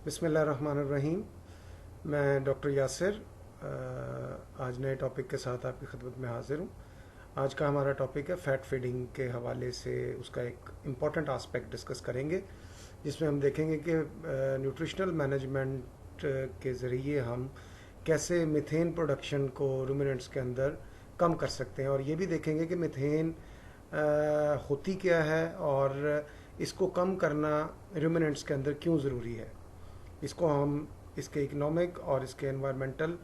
बिस्मिल्लाहिर्रहमानिर्रहीम। मैं डॉक्टर यासिर आज नए टॉपिक के साथ आपकी खिदमत में हाजिर हूँ। आज का हमारा टॉपिक है फैट फीडिंग के हवाले से उसका एक इम्पॉर्टेंट आस्पेक्ट डिस्कस करेंगे, जिसमें हम देखेंगे कि न्यूट्रिशनल मैनेजमेंट के ज़रिए हम कैसे मीथेन प्रोडक्शन को रूमिनेंट्स के अंदर कम कर सकते हैं, और ये भी देखेंगे कि मीथेन होती क्या है और इसको कम करना रूमिनेंट्स के अंदर क्यों ज़रूरी है। इसको हम इसके इकोनॉमिक और इसके एनवायरमेंटल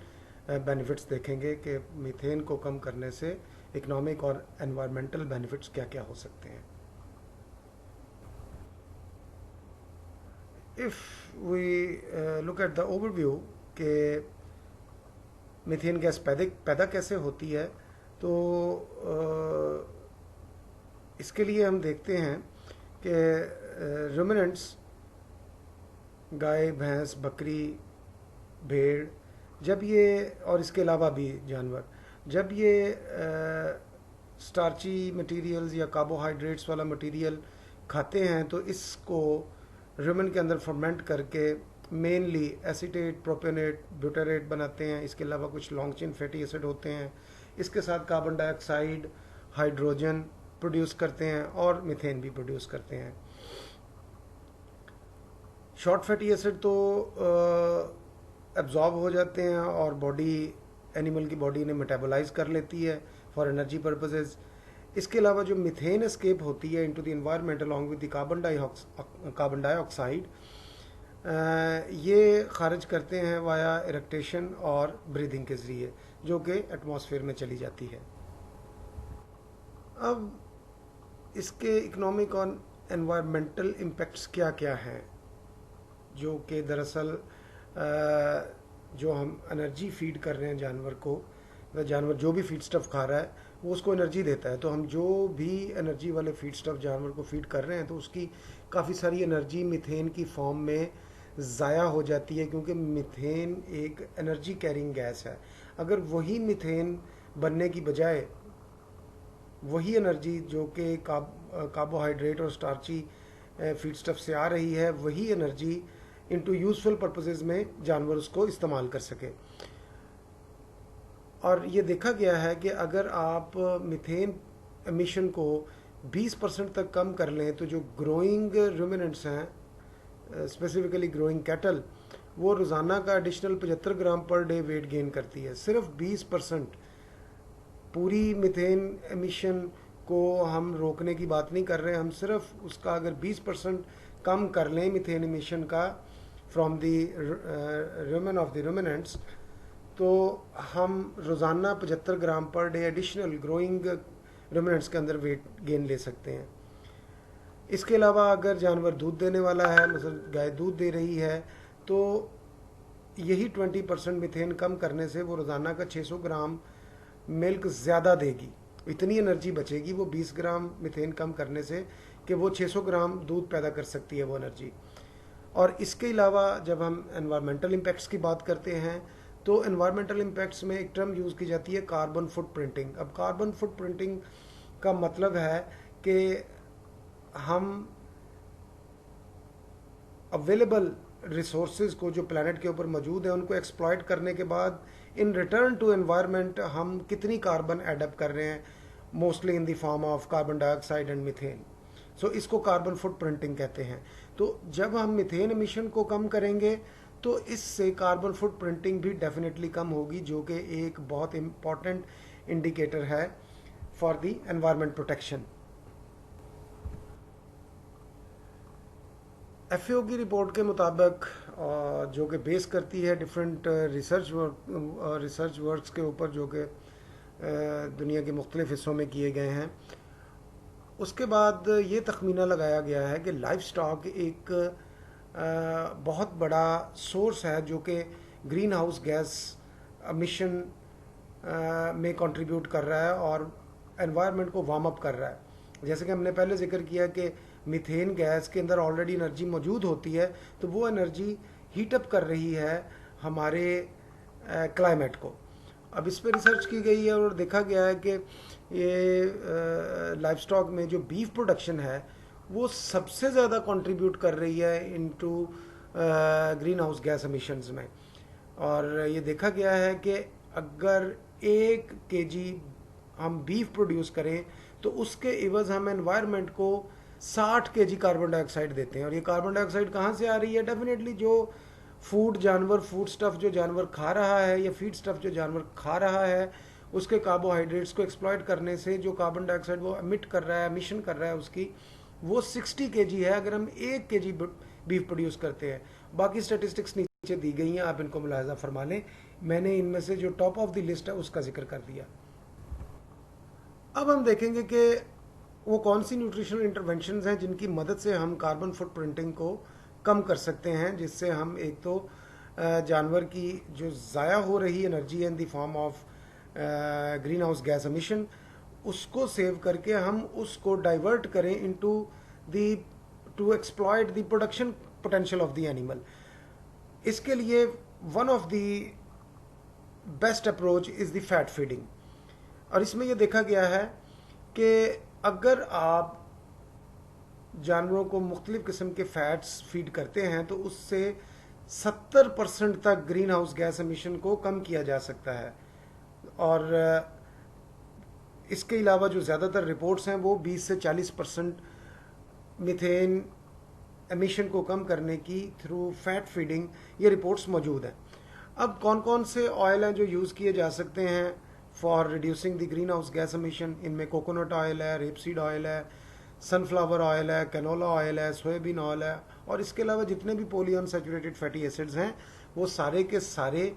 बेनिफिट्स देखेंगे कि मीथेन को कम करने से इकोनॉमिक और एनवायरमेंटल बेनिफिट्स क्या क्या हो सकते हैं। If we look at the overview कि मीथेन गैस पैदा कैसे होती है, तो इसके लिए हम देखते हैं कि रूमिनेंट्स, गाय, भैंस, बकरी, भेड़, जब ये और इसके अलावा भी जानवर, जब ये स्टार्ची मटेरियल्स या कार्बोहाइड्रेट्स वाला मटेरियल खाते हैं तो इसको रूमेन के अंदर फर्मेंट करके मेनली एसीटेट, प्रोपेनेट, ब्यूटारेट बनाते हैं। इसके अलावा कुछ लॉन्ग चेन फैटी एसिड होते हैं, इसके साथ कार्बन डाइऑक्साइड, हाइड्रोजन प्रोड्यूस करते हैं और मीथेन भी प्रोड्यूस करते हैं। शॉर्ट फैटी एसिड तो एब्जॉर्ब हो जाते हैं और एनिमल की बॉडी ने मेटाबोलाइज कर लेती है फॉर एनर्जी पर्पसेस। इसके अलावा जो मीथेन एस्केप होती है into the environment along with the carbon dioxide, ये खारिज करते हैं वाया इरेक्टेशन और ब्रीदिंग के ज़रिए, जो कि एटमॉस्फेयर में चली जाती है। अब इसके इकोनॉमिक और एनवायरमेंटल इम्पेक्ट्स क्या क्या हैं, जो कि दरअसल जो हम एनर्जी फीड कर रहे हैं जानवर को, जानवर जो भी फीड स्टफ खा रहा है वो उसको एनर्जी देता है। तो हम जो भी एनर्जी वाले फीड स्टफ जानवर को फीड कर रहे हैं तो उसकी काफ़ी सारी एनर्जी मीथेन की फॉर्म में ज़ाया हो जाती है, क्योंकि मीथेन एक एनर्जी कैरिंग गैस है। अगर वही मीथेन बनने की बजाय वही एनर्जी जो कि कार्बोहाइड्रेट और स्टार्ची फीड स्टफ से आ रही है, वही एनर्जी इनटू यूजफुल पर्पसेस में जानवर उसको इस्तेमाल कर सके। और ये देखा गया है कि अगर आप मीथेन एमिशन को 20% तक कम कर लें तो जो ग्रोइंग रूमिनेंट्स हैं, स्पेसिफिकली ग्रोइंग कैटल, वो रोज़ाना का एडिशनल 75 ग्राम पर डे वेट गेन करती है। सिर्फ 20%। पूरी मीथेन एमिशन को हम रोकने की बात नहीं कर रहे हैं, हम सिर्फ उसका अगर 20% कम कर लें मीथेन एमिशन का from the rumen of the ruminants, तो हम रोज़ाना 75 ग्राम per day additional growing ruminants के अंदर वेट गेन ले सकते हैं। इसके अलावा अगर जानवर दूध देने वाला है, मतलब गाय दूध दे रही है, तो यही 20% मीथेन कम करने से वो रोज़ाना का 600 ग्राम मिल्क ज़्यादा देगी। इतनी एनर्जी बचेगी वो 20 ग्राम मीथेन कम करने से कि वो 600 ग्राम दूध पैदा कर सकती है वो एनर्जी। और इसके अलावा जब हम एनवायरमेंटल इम्पैक्ट्स की बात करते हैं तो एनवायरमेंटल इम्पैक्ट्स में एक टर्म यूज़ की जाती है कार्बन फुटप्रिंटिंग। अब कार्बन फुटप्रिंटिंग का मतलब है कि हम अवेलेबल रिसोर्सेज को जो प्लैनेट के ऊपर मौजूद है उनको एक्सप्लॉइट करने के बाद इन रिटर्न टू एनवायरनमेंट हम कितनी कार्बन एडअप कर रहे हैं, mostly in the form of carbon dioxide and methane. So इसको कार्बन फुटप्रिंटिंग कहते हैं। तो जब हम मीथेन एमिशन को कम करेंगे तो इससे कार्बन फुटप्रिंटिंग भी डेफिनेटली कम होगी, जो कि एक बहुत इम्पॉर्टेंट इंडिकेटर है for the environment protection. FAO की रिपोर्ट के मुताबिक, जो कि बेस करती है डिफरेंट रिसर्च वर्क्स के ऊपर जो कि दुनिया के मुख्तलिफ हिस्सों में किए गए हैं, उसके बाद ये तखमीना लगाया गया है कि लाइफ स्टॉक एक बहुत बड़ा सोर्स है जो कि ग्रीन हाउस गैस एमिशन में कंट्रीब्यूट कर रहा है और एनवायरनमेंट को वार्म अप कर रहा है। जैसे कि हमने पहले जिक्र किया कि मीथेन गैस के अंदर ऑलरेडी एनर्जी मौजूद होती है, तो वो एनर्जी हीटअप कर रही है हमारे क्लाइमेट को। अब इस पर रिसर्च की गई है और देखा गया है कि ये लाइफ स्टॉक में जो बीफ प्रोडक्शन है वो सबसे ज़्यादा कंट्रीब्यूट कर रही है into green house gas emissions में। और ये देखा गया है कि अगर 1 kg हम बीफ प्रोड्यूस करें तो उसके एवज हम एनवायरनमेंट को 60 kg कार्बन डाइऑक्साइड देते हैं। और ये कार्बन डाइऑक्साइड कहाँ से आ रही है? डेफिनेटली जो फूड स्टफ जो जानवर खा रहा है या फीड स्टफ जो जानवर खा रहा है उसके कार्बोहाइड्रेट्स को एक्सप्लॉइट करने से जो कार्बन डाइऑक्साइड वो एमिट कर रहा है, एमिशन कर रहा है उसकी, वो 60 kg है अगर हम 1 kg बीफ प्रोड्यूस करते हैं। बाकी स्टेटिस्टिक्स नीचे दी गई हैं, आप इनको मुलाहजा फरमा लें। मैंने इनमें से जो टॉप ऑफ द लिस्ट है उसका जिक्र कर दिया। अब हम देखेंगे कि वो कौन सी न्यूट्रिशनल इंटरवेंशंस हैं जिनकी मदद से हम कार्बन फुटप्रिंटिंग को कम कर सकते हैं, जिससे हम एक तो जानवर की जो ज़ाया हो रही एनर्जी है इन the form of green house gas emission, उसको सेव करके हम उसको डाइवर्ट करें into the two exploit the production potential of the animal. इसके लिए one of the best approach is the fat feeding. और इसमें यह देखा गया है कि अगर आप जानवरों को मुख्तलिफ किस्म के फैट्स फीड करते हैं तो उससे 70% तक ग्रीन हाउस गैस एमिशन को कम किया जा सकता है। और इसके अलावा जो ज़्यादातर रिपोर्ट्स हैं वो 20 से 40% मीथेन एमिशन को कम करने की थ्रू फैट फीडिंग ये रिपोर्ट्स मौजूद हैं। अब कौन कौन से ऑयल हैं जो यूज़ किए जा सकते हैं for reducing the green house gas emission? इनमें कोकोनट ऑयल है, रेपसीड ऑयल है, सनफ्लावर ऑयल है, कैनोला ऑयल है, सोयाबीन ऑयल है, और इसके अलावा जितने भी पॉलीअनसैचुरेटेड फैटी एसिड्स हैं वो सारे के सारे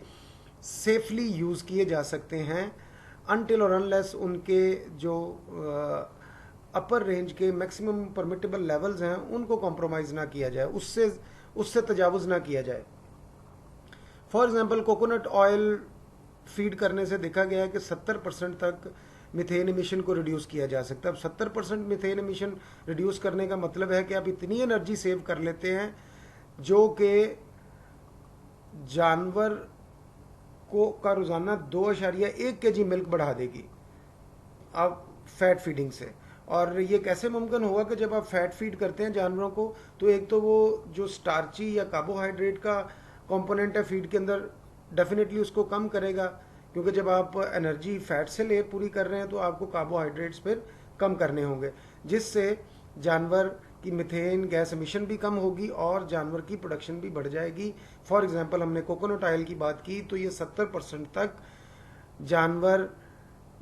सेफली यूज़ किए जा सकते हैं अनटिल और अनलेस उनके जो अपर रेंज के मैक्सिमम परमिटेबल लेवल्स हैं उनको कॉम्प्रोमाइज़ ना किया जाए, उससे तजावुज़ ना किया जाए। For example coconut oil feed करने से देखा गया है कि 70% तक मीथेन एमिशन को रिड्यूस किया जा सकता है। अब 70% मीथेन एमिशन रिड्यूस करने का मतलब है कि आप इतनी एनर्जी सेव कर लेते हैं जो कि जानवर को का रोज़ाना 2.1 kg मिल्क बढ़ा देगी अब फैट फीडिंग से। और ये कैसे मुमकिन होगा कि जब आप फैट फीड करते हैं जानवरों को तो एक तो वो जो स्टार्ची या कार्बोहाइड्रेट का कंपोनेंट है फीड के अंदर डेफिनेटली उसको कम करेगा, क्योंकि जब आप एनर्जी फैट से ले पूरी कर रहे हैं तो आपको कार्बोहाइड्रेट्स फिर कम करने होंगे, जिससे जानवर की मीथेन गैस एमिशन भी कम होगी और जानवर की प्रोडक्शन भी बढ़ जाएगी। फॉर एग्जांपल हमने कोकोनट ऑयल की बात की तो ये 70% तक जानवर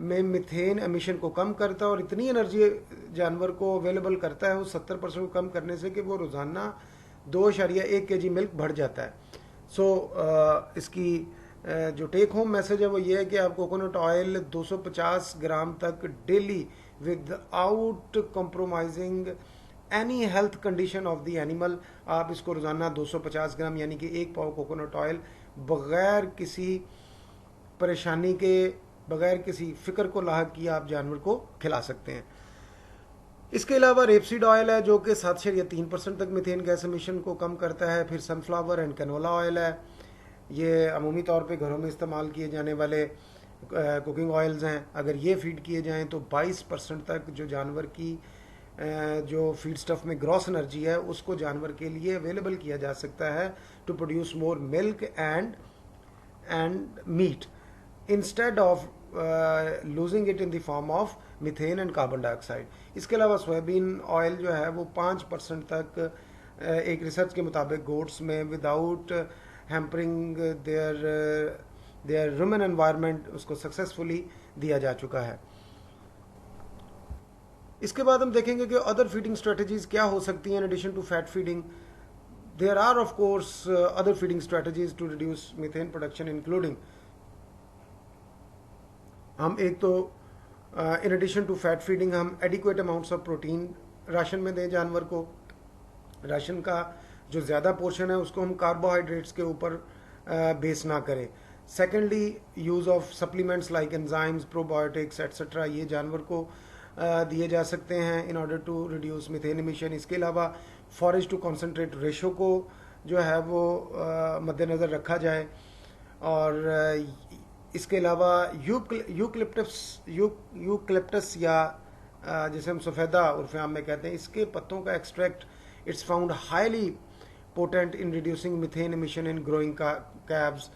में मीथेन एमिशन को कम करता है और इतनी एनर्जी जानवर को अवेलेबल करता है उस 70% को कम करने से कि वो रोज़ाना 2.1 kg मिल्क बढ़ जाता है। इसकी जो टेक होम मैसेज है वो ये है कि आप कोकोनट ऑयल 250 ग्राम तक daily without compromising any health condition of the animal, आप इसको रोज़ाना 250 ग्राम यानी कि 1 पाव कोकोनट ऑयल बग़ैर किसी परेशानी के, बग़ैर किसी फ़िक्र को लाहक किए आप जानवर को खिला सकते हैं। इसके अलावा रेपसीड ऑयल है जो कि 7.3% तक मीथेन गैस एमिशन को कम करता है। फिर सनफ्लावर एंड कैनोला ऑयल है, ये अमूमी तौर पे घरों में इस्तेमाल किए जाने वाले कुकिंग ऑयल्स हैं। अगर ये फीड किए जाएं तो 22% तक जो जानवर की जो फीड स्टफ में ग्रॉस एनर्जी है उसको जानवर के लिए अवेलेबल किया जा सकता है to produce more milk and meat instead of losing it in the form of methane and carbon dioxide. इसके अलावा सोयाबीन ऑयल जो है वो 5% तक एक रिसर्च के मुताबिक गोट्स में without hampering their rumen environment उसको सक्सेसफुली दिया जा चुका है। इसके बाद हम देखेंगे कि अदर फीडिंग स्ट्रेटजीज क्या हो सकती हैं in addition to fat feeding. There are of course other feeding strategies to reduce methane production including, हम एक तो in addition to fat feeding हम adequate amounts of protein ration में दें जानवर को। राशन का जो ज़्यादा पोर्शन है उसको हम कार्बोहाइड्रेट्स के ऊपर बेस ना करें। Secondly use of supplements like enzymes, probiotics etcetera ये जानवर को दिए जा सकते हैं in order to reduce methane emission. इसके अलावा फॉरेज टू कॉन्सेंट्रेट रेशो को जो है वो मद्देनज़र रखा जाए। और इसके अलावा यूकलिप्टस या जिसे हम सफ़ेदा उर्फ़ आम में कहते हैं, इसके पत्तों का extract it's found highly potent in reducing methane emission in growing cabs.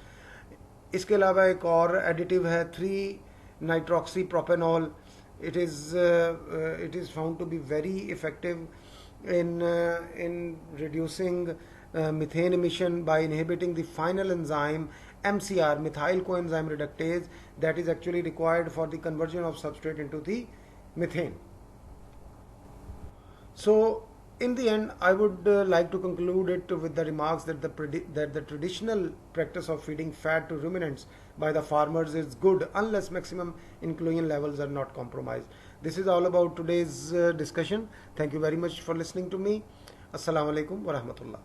इसके अलावा एक और एडिटिव है 3 नाइट्रोक्सी propanol. it is found to be very effective in reducing methane emission by inhibiting the final enzyme MCR, methyl coenzyme reductase, that is actually required for the conversion of substrate into the methane. So in the end, I would like to conclude it with the remarks that the traditional practice of feeding fat to ruminants by the farmers is good unless maximum inclusion levels are not compromised. This is all about today's discussion. Thank you very much for listening to me. Assalamu alaikum wa rahmatullah.